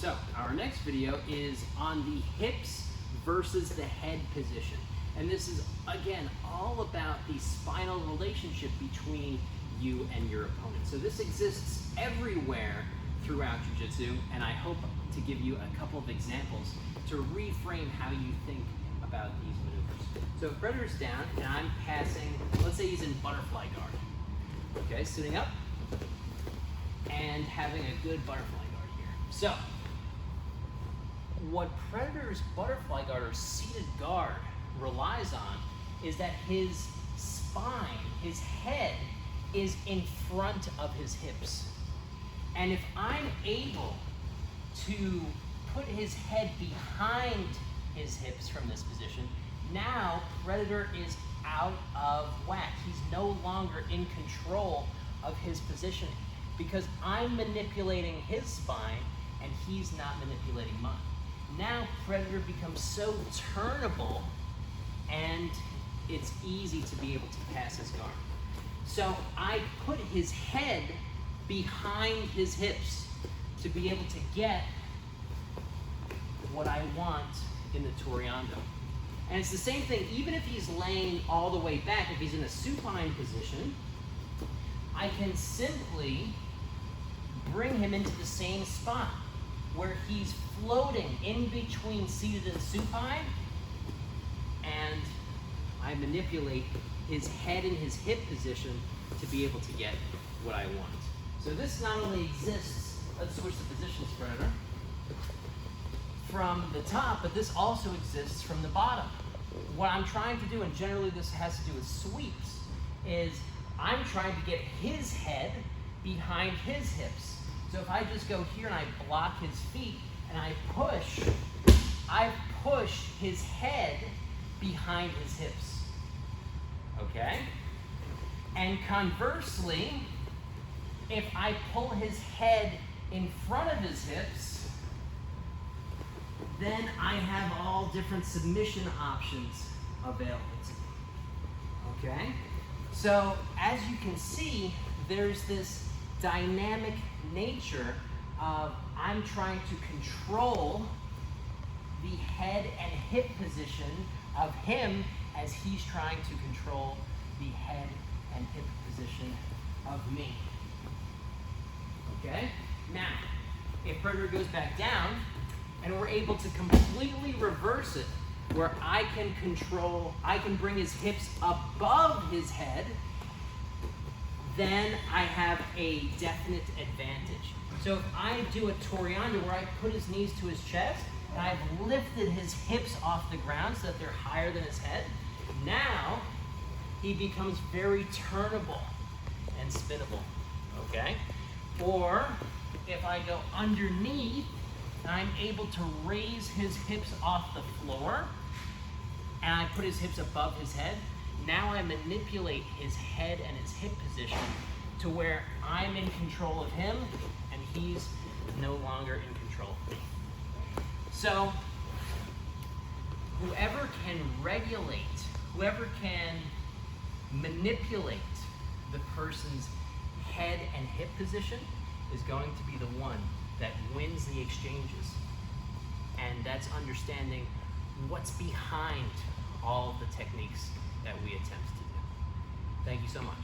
So our next video is on the hips versus the head position. And this is, again, all about the spinal relationship between you and your opponent. So this exists everywhere throughout Jiu-Jitsu, and I hope to give you a couple of examples to reframe how you think about these maneuvers. So if Predator's down and I'm passing, let's say he's in butterfly guard. Okay, sitting up and having a good butterfly guard here. So what Predator's butterfly guard or seated guard relies on is that his spine, his head, is in front of his hips. And if I'm able to put his head behind his hips from this position, now Predator is out of whack. He's no longer in control of his positioning because I'm manipulating his spine and he's not manipulating mine. Now Predator becomes so turnable and it's easy to be able to pass his guard. So I put his head behind his hips to be able to get what I want in the Toreando. And it's the same thing, even if he's laying all the way back, if he's in a supine position, I can simply bring him into the same spot where he's floating in between seated and supine, and I manipulate his head and his hip position to be able to get what I want. So this not only exists, let's switch the positions, Predator, from the top, but this also exists from the bottom. What I'm trying to do, and generally this has to do with sweeps, is I'm trying to get his head behind his hips. So if I just go here and I block his feet and I push his head behind his hips. Okay? And conversely, if I pull his head in front of his hips, then I have all different submission options available to me. Okay? So as you can see, there's this dynamic nature of I'm trying to control the head and hip position of him as he's trying to control the head and hip position of me. Okay? Now, if Predator goes back down and we're able to completely reverse it, where I can bring his hips above his head, then I have a definite advantage. So if I do a Toreando where I put his knees to his chest, and I've lifted his hips off the ground so that they're higher than his head, now he becomes very turnable and spinnable, okay? Or if I go underneath, and I'm able to raise his hips off the floor, and I put his hips above his head, now I manipulate his head and his hip position to where I'm in control of him, and he's no longer in control of me. So, whoever can regulate, whoever can manipulate the person's head and hip position is going to be the one that wins the exchanges. And that's understanding what's behind all of the techniques that we attempt to do. Thank you so much.